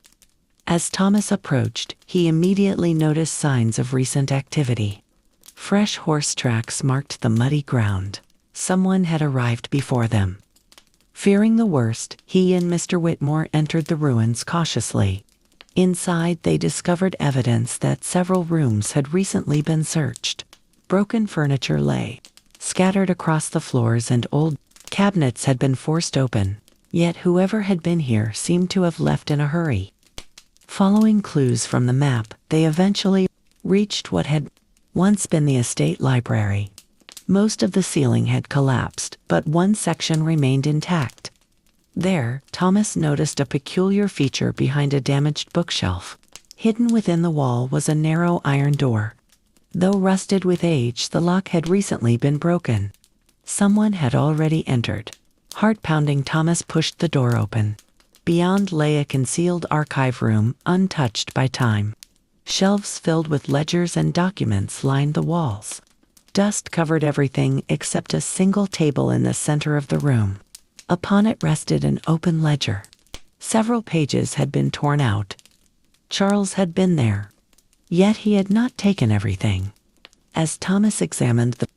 As Thomas approached, he immediately noticed signs of recent activity. Fresh horse tracks marked the muddy ground. Someone had arrived before them. Fearing the worst, he and Mr. Whitmore entered the ruins cautiously. Inside, they discovered evidence that several rooms had recently been searched. Broken furniture lay scattered across the floors, and old cabinets had been forced open. Yet whoever had been here seemed to have left in a hurry. Following clues from the map, they eventually reached what had once been the estate library. Most of the ceiling had collapsed, but one section remained intact. There, Thomas noticed a peculiar feature behind a damaged bookshelf. Hidden within the wall was a narrow iron door. Though rusted with age, the lock had recently been broken. Someone had already entered. Heart-pounding, Thomas pushed the door open. Beyond lay a concealed archive room, untouched by time. Shelves filled with ledgers and documents lined the walls. Dust covered everything except a single table in the center of the room. Upon it rested an open ledger. Several pages had been torn out. Charles had been there. Yet he had not taken everything. As Thomas examined the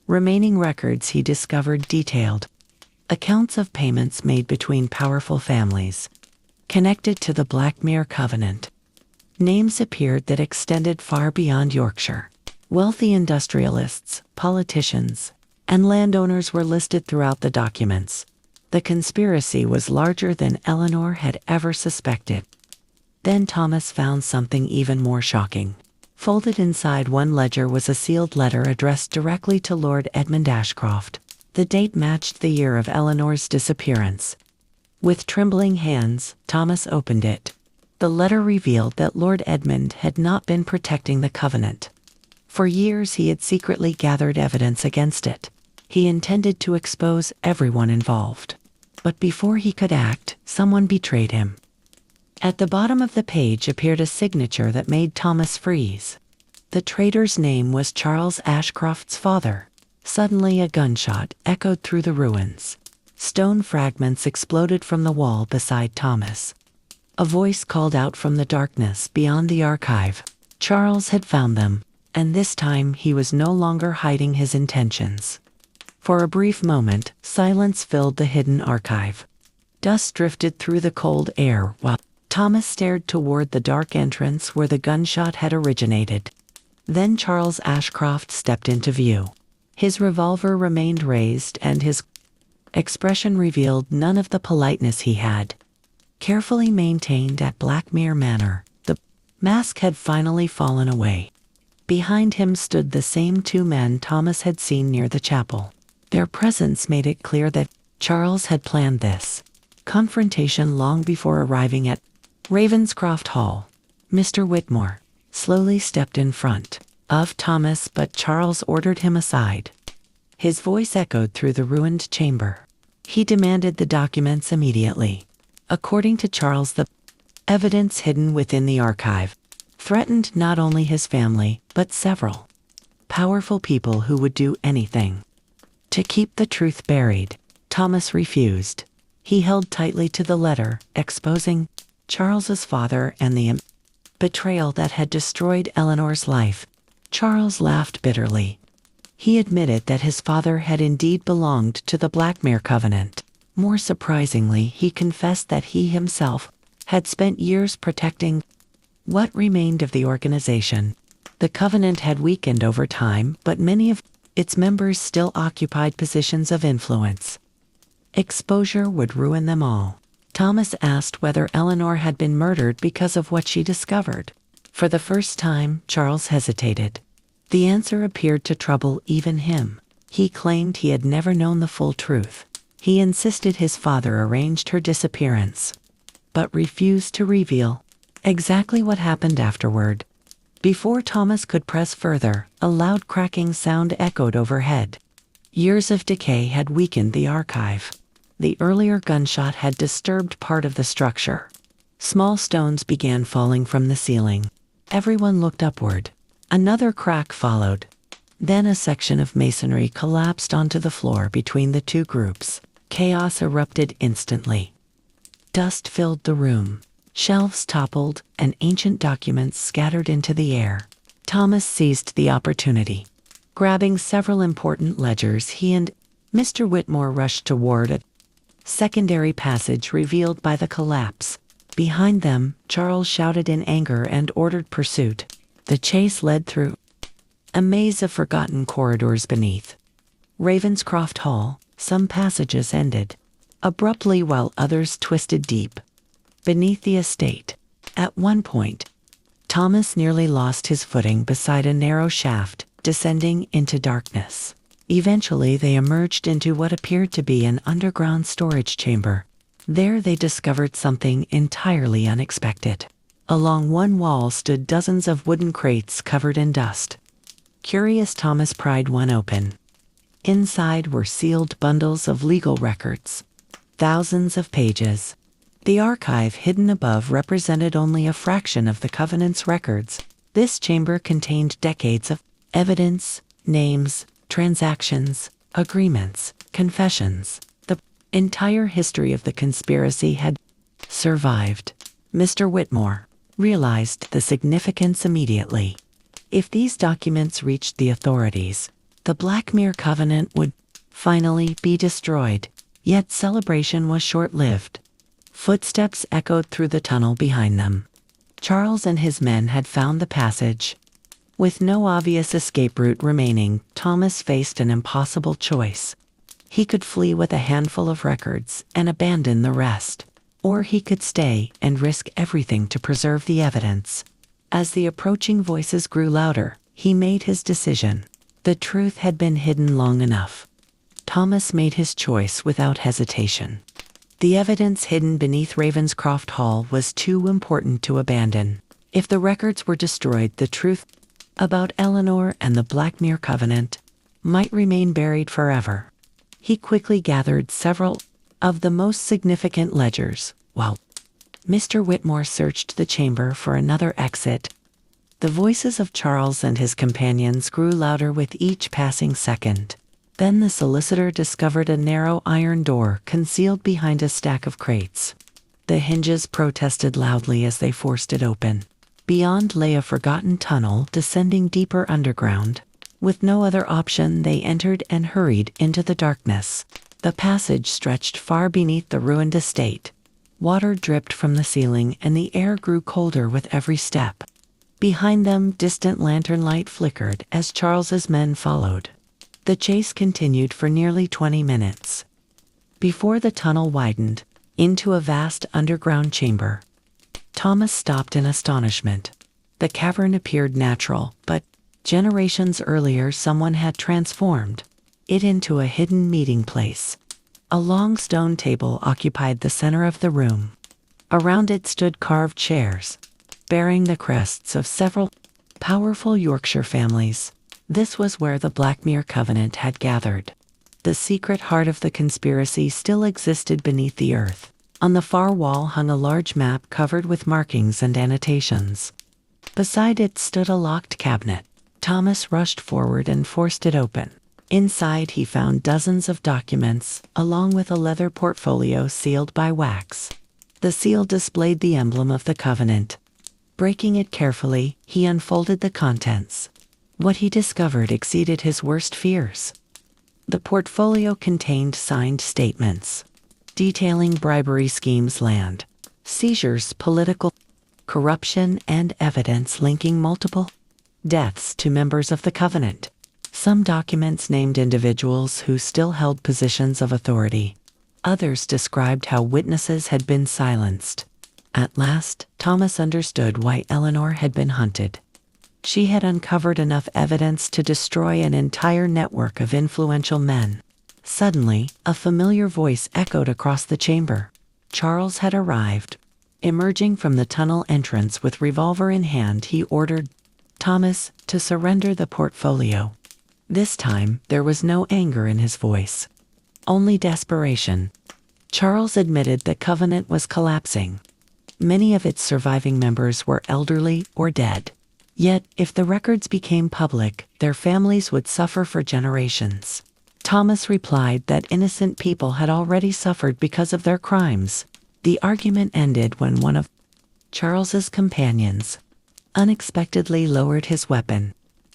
remaining records, he discovered detailed accounts of payments made between powerful families connected to the Blackmere Covenant. Names appeared that extended far beyond Yorkshire. Wealthy industrialists, politicians, and landowners were listed throughout the documents. The conspiracy was larger than Eleanor had ever suspected. Then Thomas found something even more shocking. Folded inside one ledger was a sealed letter addressed directly to Lord Edmund Ashcroft. The date matched the year of Eleanor's disappearance. With trembling hands, Thomas opened it. The letter revealed that Lord Edmund had not been protecting the covenant. For years he had secretly gathered evidence against it. He intended to expose everyone involved. But before he could act, someone betrayed him. At the bottom of the page appeared a signature that made Thomas freeze. The traitor's name was Charles Ashcroft's father. Suddenly a gunshot echoed through the ruins. Stone fragments exploded from the wall beside Thomas. A voice called out from the darkness beyond the archive. Charles had found them. and this time he was no longer hiding his intentions. For a brief moment, silence filled the hidden archive. Dust drifted through the cold air while Thomas stared toward the dark entrance where the gunshot had originated. Then Charles Ashcroft stepped into view. His revolver remained raised and his expression revealed none of the politeness he had carefully maintained at Blackmere Manor. The mask had finally fallen away. Behind him stood the same two men Thomas had seen near the chapel. Their presence made it clear that Charles had planned this confrontation long before arriving at Ravenscroft Hall. Mr. Whitmore slowly stepped in front of Thomas, but Charles ordered him aside. His voice echoed through the ruined chamber. He demanded the documents immediately. According to Charles, the evidence hidden within the archive threatened not only his family, but several powerful people who would do anything to keep the truth buried. Thomas refused. He held tightly to the letter, exposing Charles's father and the betrayal that had destroyed Eleanor's life. Charles laughed bitterly. He admitted that his father had indeed belonged to the Blackmere Covenant. More surprisingly, he confessed that he himself had spent years protecting what remained of the organization. The Covenant had weakened over time, but many of its members still occupied positions of influence. Exposure would ruin them all. Thomas asked whether Eleanor had been murdered because of what she discovered. For the first time, Charles hesitated. The answer appeared to trouble even him. He claimed he had never known the full truth. He insisted his father arranged her disappearance, but refused to reveal exactly what happened afterward. Before Thomas could press further, a loud cracking sound echoed overhead. Years of decay had weakened the archive. The earlier gunshot had disturbed part of the structure. Small stones began falling from the ceiling. Everyone looked upward. Another crack followed. Then a section of masonry collapsed onto the floor between the two groups. Chaos erupted instantly. Dust filled the room. Shelves toppled, and ancient documents scattered into the air. Thomas seized the opportunity. Grabbing several important ledgers, he and Mr. Whitmore rushed toward a secondary passage revealed by the collapse. Behind them, Charles shouted in anger and ordered pursuit. The chase led through a maze of forgotten corridors beneath Ravenscroft Hall. Some passages ended abruptly while others twisted deep beneath the estate. At one point, Thomas nearly lost his footing beside a narrow shaft, descending into darkness. Eventually, they emerged into what appeared to be an underground storage chamber. There they discovered something entirely unexpected. Along one wall stood dozens of wooden crates covered in dust. Curious, Thomas pried one open. Inside were sealed bundles of legal records. Thousands of pages. The archive hidden above represented only a fraction of the Covenant's records. This chamber contained decades of evidence, names, transactions, agreements, confessions. The entire history of the conspiracy had survived. Mr. Whitmore realized the significance immediately. If these documents reached the authorities, the Blackmere Covenant would finally be destroyed. Yet celebration was short-lived. Footsteps echoed through the tunnel behind them. Charles and his men had found the passage. With no obvious escape route remaining, Thomas faced an impossible choice. He could flee with a handful of records and abandon the rest, or he could stay and risk everything to preserve the evidence. As the approaching voices grew louder, he made his decision. The truth had been hidden long enough. Thomas made his choice without hesitation. The evidence hidden beneath Ravenscroft Hall was too important to abandon. If the records were destroyed, the truth about Eleanor and the Blackmere Covenant might remain buried forever. He quickly gathered several of the most significant ledgers, while Mr. Whitmore searched the chamber for another exit. The voices of Charles and his companions grew louder with each passing second. Then the solicitor discovered a narrow iron door concealed behind a stack of crates. The hinges protested loudly as they forced it open. Beyond lay a forgotten tunnel descending deeper underground. With no other option, they entered and hurried into the darkness. The passage stretched far beneath the ruined estate. Water dripped from the ceiling, and the air grew colder with every step. Behind them, distant lantern light flickered as Charles's men followed. The chase continued for nearly 20 minutes. Before the tunnel widened into a vast underground chamber, Thomas stopped in astonishment. The cavern appeared natural, but generations earlier someone had transformed it into a hidden meeting place. A long stone table occupied the center of the room. Around it stood carved chairs, bearing the crests of several powerful Yorkshire families. This was where the Blackmere Covenant had gathered. The secret heart of the conspiracy still existed beneath the earth. On the far wall hung a large map covered with markings and annotations. Beside it stood a locked cabinet. Thomas rushed forward and forced it open. Inside, he found dozens of documents, along with a leather portfolio sealed by wax. The seal displayed the emblem of the covenant. Breaking it carefully, he unfolded the contents. What he discovered exceeded his worst fears. The portfolio contained signed statements detailing bribery schemes, land seizures, political corruption, and evidence linking multiple deaths to members of the covenant. Some documents named individuals who still held positions of authority. Others described how witnesses had been silenced. At last, Thomas understood why Eleanor had been hunted. She had uncovered enough evidence to destroy an entire network of influential men. Suddenly, a familiar voice echoed across the chamber. Charles had arrived. Emerging from the tunnel entrance with revolver in hand, he ordered Thomas to surrender the portfolio. This time, there was no anger in his voice, only desperation. Charles admitted the covenant was collapsing. Many of its surviving members were elderly or dead. Yet, if the records became public, their families would suffer for generations. Thomas replied that innocent people had already suffered because of their crimes. The argument ended when one of Charles's companions unexpectedly lowered his weapon.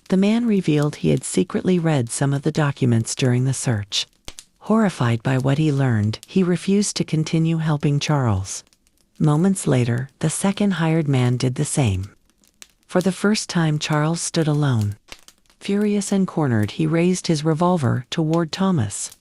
The man revealed he had secretly read some of the documents during the search. Horrified by what he learned, he refused to continue helping Charles. Moments later, the second hired man did the same. For the first time, Charles stood alone. Furious and cornered, he raised his revolver toward Thomas.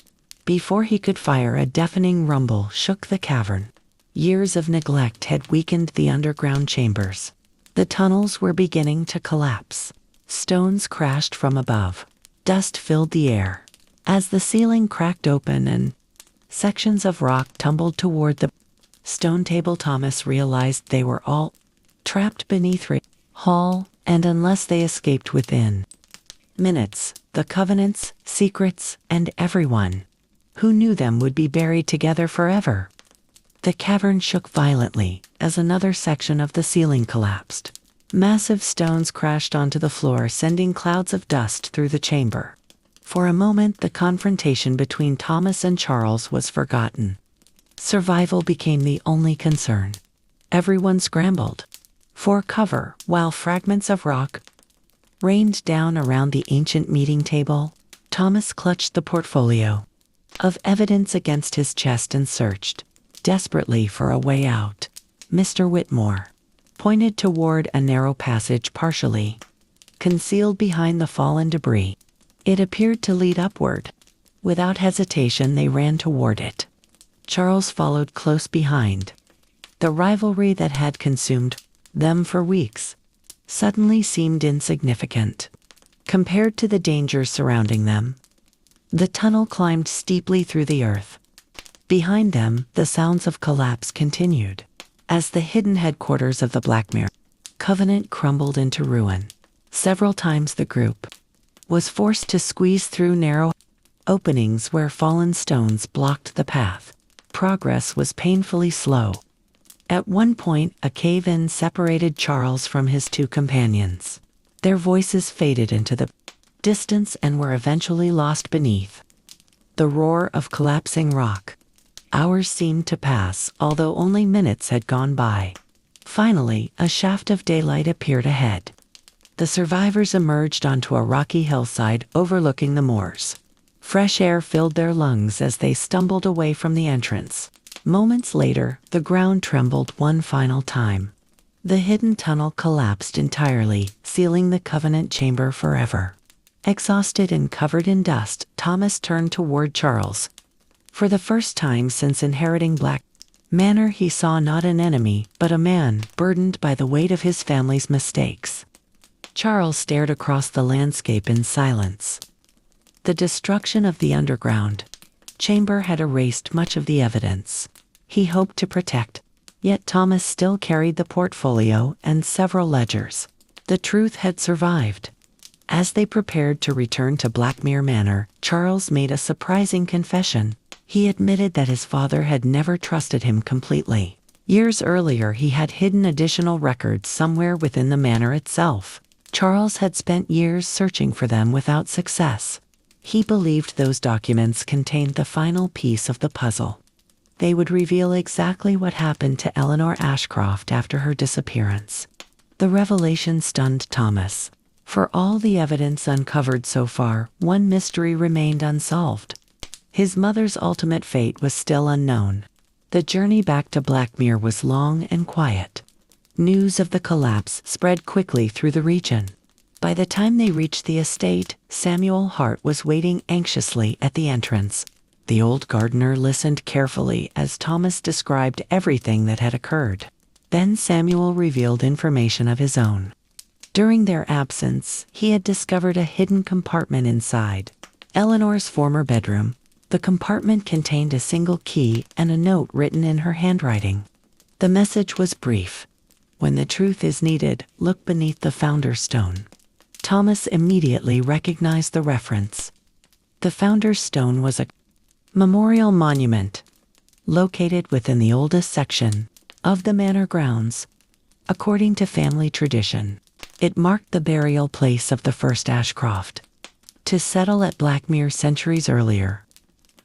Before he could fire, a deafening rumble shook the cavern. Years of neglect had weakened the underground chambers. The tunnels were beginning to collapse. Stones crashed from above. Dust filled the air. As the ceiling cracked open and sections of rock tumbled toward the stone table, Thomas realized they were all trapped beneath hall, and unless they escaped within minutes, the covenants, secrets, and everyone who knew them would be buried together forever. The cavern shook violently as another section of the ceiling collapsed. Massive stones crashed onto the floor, sending clouds of dust through the chamber. For a moment, the confrontation between Thomas and Charles was forgotten. Survival became the only concern. Everyone scrambled for cover, while fragments of rock rained down around the ancient meeting table. Thomas clutched the portfolio of evidence against his chest and searched desperately for a way out. Mr. Whitmore pointed toward a narrow passage partially concealed behind the fallen debris. It appeared to lead upward. Without hesitation, they ran toward it. Charles followed close behind. The rivalry that had consumed them for weeks suddenly seemed insignificant compared to the dangers surrounding them. The tunnel climbed steeply through the earth. Behind them, the sounds of collapse continued. As the hidden headquarters of the Blackmere Covenant crumbled into ruin, several times the group was forced to squeeze through narrow openings where fallen stones blocked the path. Progress was painfully slow. At one point, a cave-in separated Charles from his two companions. Their voices faded into the distance and were eventually lost beneath the roar of collapsing rock. Hours seemed to pass, although only minutes had gone by. Finally, a shaft of daylight appeared ahead. The survivors emerged onto a rocky hillside overlooking the moors. Fresh air filled their lungs as they stumbled away from the entrance. Moments later, the ground trembled one final time. The hidden tunnel collapsed entirely, sealing the Covenant chamber forever. Exhausted and covered in dust, Thomas turned toward Charles. For the first time since inheriting Blackmere Manor, he saw not an enemy, but a man burdened by the weight of his family's mistakes. Charles stared across the landscape in silence. The destruction of the underground chamber had erased much of the evidence he hoped to protect, yet Thomas still carried the portfolio and several ledgers. The truth had survived. As they prepared to return to Blackmere Manor, Charles made a surprising confession. He admitted that his father had never trusted him completely. Years earlier, he had hidden additional records somewhere within the manor itself. Charles had spent years searching for them without success. He believed those documents contained the final piece of the puzzle. They would reveal exactly what happened to Eleanor Ashcroft after her disappearance. The revelation stunned Thomas. For all the evidence uncovered so far, one mystery remained unsolved. His mother's ultimate fate was still unknown. The journey back to Blackmere was long and quiet. News of the collapse spread quickly through the region. By the time they reached the estate, Samuel Hart was waiting anxiously at the entrance. The old gardener listened carefully as Thomas described everything that had occurred. Then Samuel revealed information of his own. During their absence, he had discovered a hidden compartment inside Eleanor's former bedroom. The compartment contained a single key and a note written in her handwriting. The message was brief. "When the truth is needed, look beneath the Founder's Stone." Thomas immediately recognized the reference. The Founder's Stone was a memorial monument located within the oldest section of the manor grounds. According to family tradition, it marked the burial place of the first Ashcroft to settle at Blackmere centuries earlier.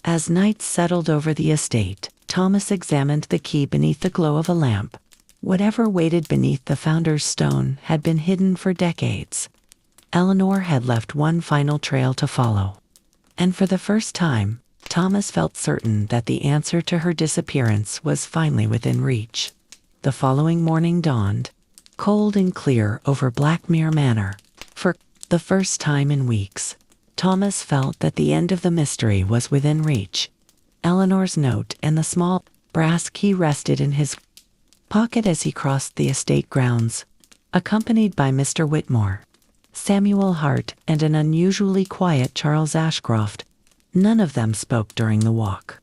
As night settled over the estate, Thomas examined the key beneath the glow of a lamp. Whatever waited beneath the Founder's Stone had been hidden for decades. Eleanor had left one final trail to follow. And for the first time, Thomas felt certain that the answer to her disappearance was finally within reach. The following morning dawned, cold and clear over Blackmere Manor. For the first time in weeks, Thomas felt that the end of the mystery was within reach. Eleanor's note and the small brass key rested in his pocket as he crossed the estate grounds, accompanied by Mr. Whitmore, Samuel Hart, and an unusually quiet Charles Ashcroft. None of them spoke during the walk.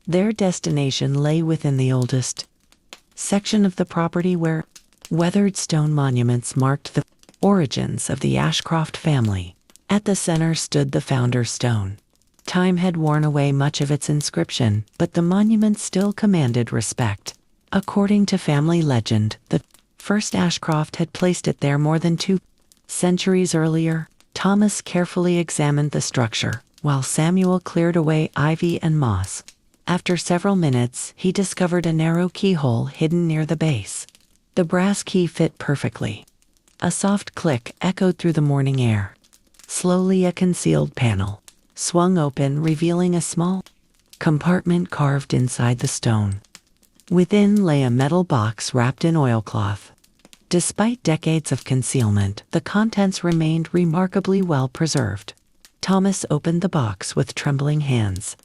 Their destination lay within the oldest section of the property where weathered stone monuments marked the origins of the Ashcroft family. At the center stood the Founder's Stone. Time had worn away much of its inscription, but the monument still commanded respect. According to family legend, the first Ashcroft had placed it there more than 2 centuries earlier. Thomas carefully examined the structure, while Samuel cleared away ivy and moss. After several minutes, he discovered a narrow keyhole hidden near the base. The brass key fit perfectly. A soft click echoed through the morning air. Slowly, a concealed panel swung open, revealing a small compartment carved inside the stone. Within lay a metal box wrapped in oilcloth. Despite decades of concealment, the contents remained remarkably well preserved. Thomas opened the box with trembling hands.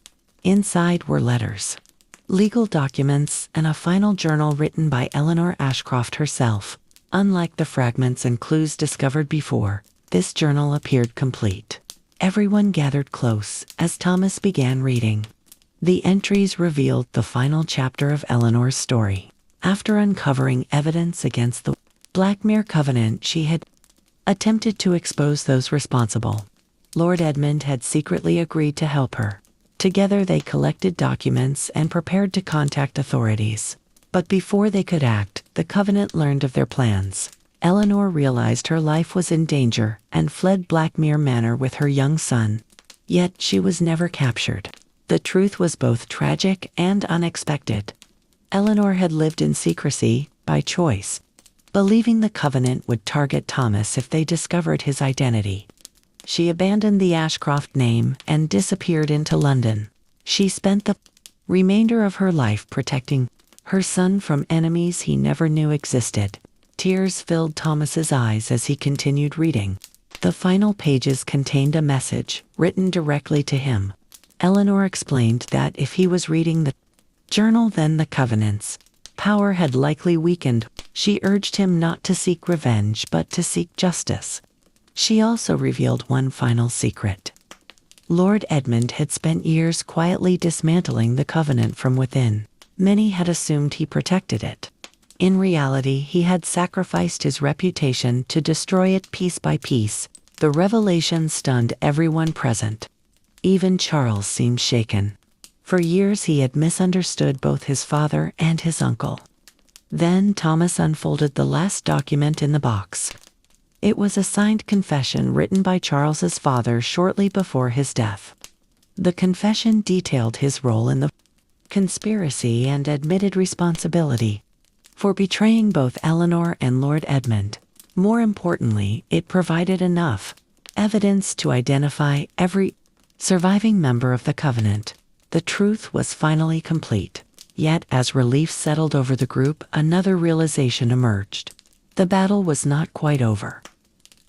Inside were letters, legal documents, and a final journal written by Eleanor Ashcroft herself. Unlike the fragments and clues discovered before, this journal appeared complete. Everyone gathered close as Thomas began reading. The entries revealed the final chapter of Eleanor's story. After uncovering evidence against the Blackmere Covenant, she had attempted to expose those responsible. Lord Edmund had secretly agreed to help her. Together they collected documents and prepared to contact authorities. But before they could act, the Covenant learned of their plans. Eleanor realized her life was in danger and fled Blackmere Manor with her young son. Yet she was never captured. The truth was both tragic and unexpected. Eleanor had lived in secrecy, by choice, believing the covenant would target Thomas if they discovered his identity. She abandoned the Ashcroft name and disappeared into London. She spent the remainder of her life protecting her son from enemies he never knew existed. Tears filled Thomas's eyes as he continued reading. The final pages contained a message written directly to him. Eleanor explained that if he was reading the journal, then the covenant's power had likely weakened. She urged him not to seek revenge but to seek justice. She also revealed one final secret. Lord Edmund had spent years quietly dismantling the covenant from within. Many had assumed he protected it. In reality, he had sacrificed his reputation to destroy it piece by piece. The revelation stunned everyone present. Even Charles seemed shaken. For years he had misunderstood both his father and his uncle. Then Thomas unfolded the last document in the box. It was a signed confession written by Charles's father shortly before his death. The confession detailed his role in the conspiracy and admitted responsibility for betraying both Eleanor and Lord Edmund. More importantly, it provided enough evidence to identify every surviving member of the covenant. The truth was finally complete. Yet, as relief settled over the group, another realization emerged. The battle was not quite over.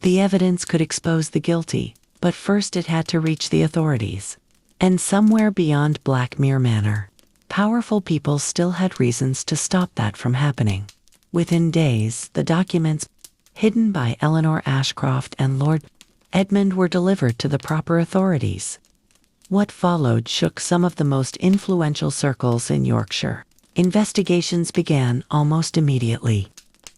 The evidence could expose the guilty, but first it had to reach the authorities. And somewhere beyond Blackmere Manor, powerful people still had reasons to stop that from happening. Within days, the documents hidden by Eleanor Ashcroft and Lord Edmund were delivered to the proper authorities. What followed shook some of the most influential circles in Yorkshire. Investigations began almost immediately.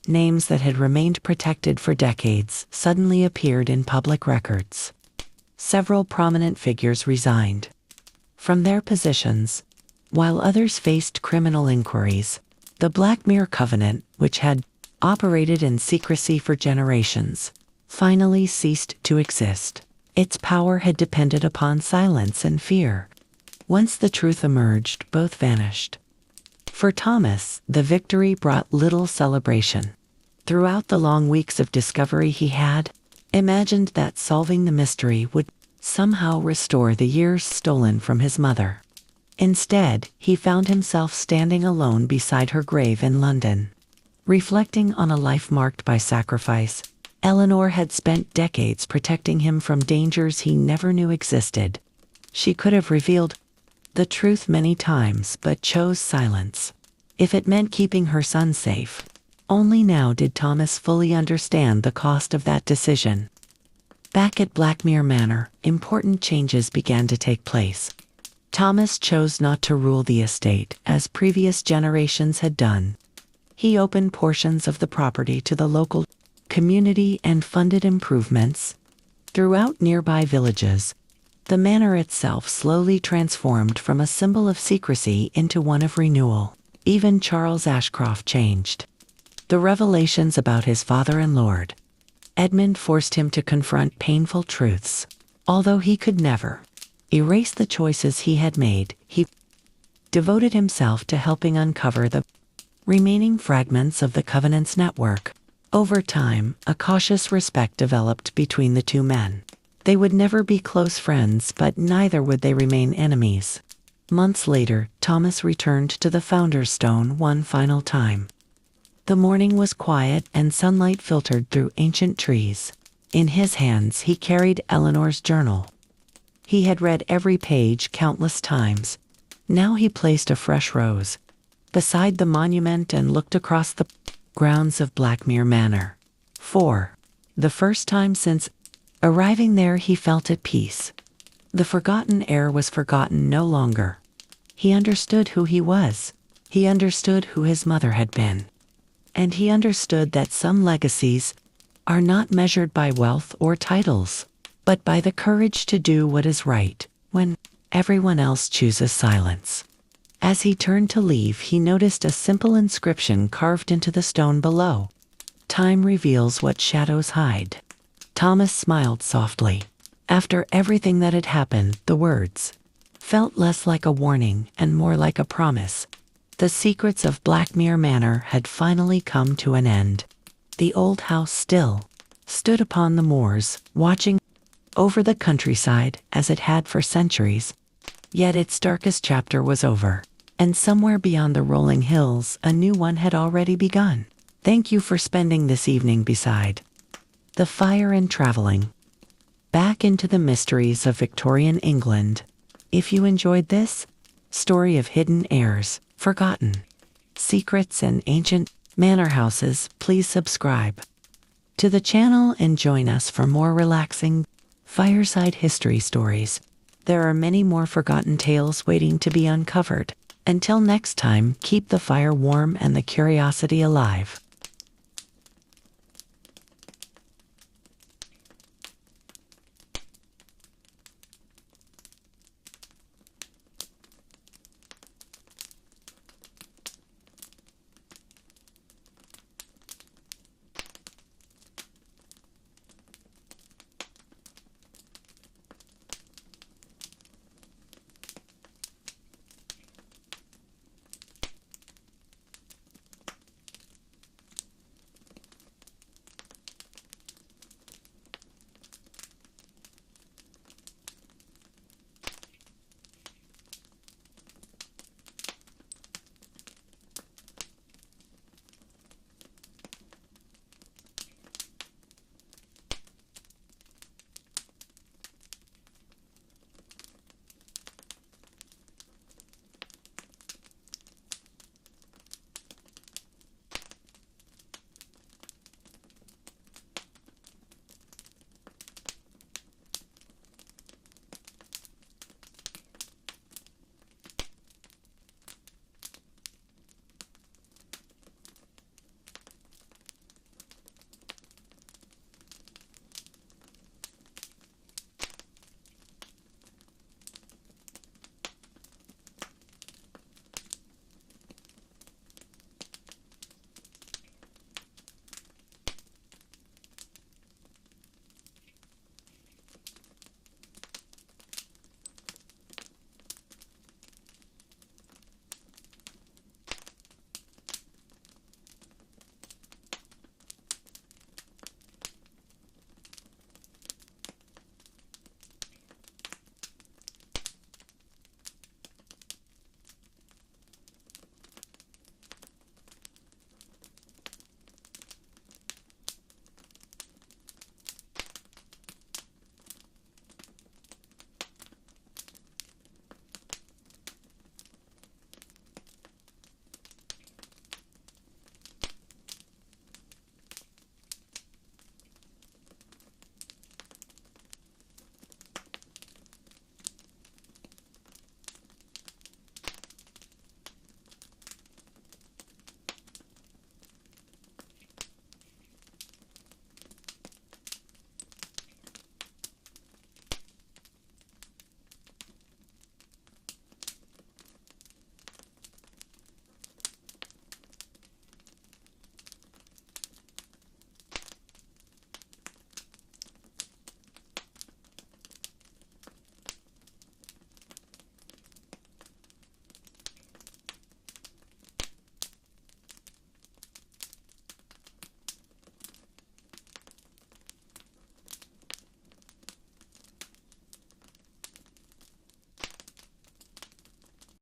Names that had remained protected for decades suddenly appeared in public records. Several prominent figures resigned from their positions, while others faced criminal inquiries. The Blackmere Covenant, which had operated in secrecy for generations, finally ceased to exist. Its power had depended upon silence and fear. Once the truth emerged, both vanished. For Thomas, the victory brought little celebration. Throughout the long weeks of discovery, he had imagined that solving the mystery would somehow restore the years stolen from his mother. Instead, he found himself standing alone beside her grave in London. Reflecting on a life marked by sacrifice, Eleanor had spent decades protecting him from dangers he never knew existed. She could have revealed the truth many times but chose silence, if it meant keeping her son safe. Only now did Thomas fully understand the cost of that decision. Back at Blackmere Manor, important changes began to take place. Thomas chose not to rule the estate as previous generations had done. He opened portions of the property to the local community and funded improvements throughout nearby villages. The manor itself slowly transformed from a symbol of secrecy into one of renewal. Even Charles Ashcroft changed. The revelations about his father and Lord Edmund forced him to confront painful truths. Although he could never erase the choices he had made, he devoted himself to helping uncover the remaining fragments of the Covenant's network. Over time, a cautious respect developed between the two men. They would never be close friends, but neither would they remain enemies. Months later, Thomas returned to the Founder's Stone one final time. The morning was quiet and sunlight filtered through ancient trees. In his hands, he carried Eleanor's journal. He had read every page countless times. Now he placed a fresh rose beside the monument and looked across the grounds of Blackmere Manor. For the first time since arriving there, he felt at peace. The forgotten heir was forgotten no longer. He understood who he was. He understood who his mother had been. And he understood that some legacies are not measured by wealth or titles, but by the courage to do what is right when everyone else chooses silence. As he turned to leave, he noticed a simple inscription carved into the stone below. Time reveals what shadows hide. Thomas smiled softly. After everything that had happened, the words felt less like a warning and more like a promise. The secrets of Blackmere Manor had finally come to an end. The old house still stood upon the moors, watching over the countryside as it had for centuries. Yet its darkest chapter was over, and somewhere beyond the rolling hills, a new one had already begun. Thank you for spending this evening beside the fire and traveling back into the mysteries of Victorian England. If you enjoyed this story of hidden heirs, forgotten secrets, and ancient manor houses, please subscribe to the channel and join us for more relaxing fireside history stories. There are many more forgotten tales waiting to be uncovered. Until next time, keep the fire warm and the curiosity alive.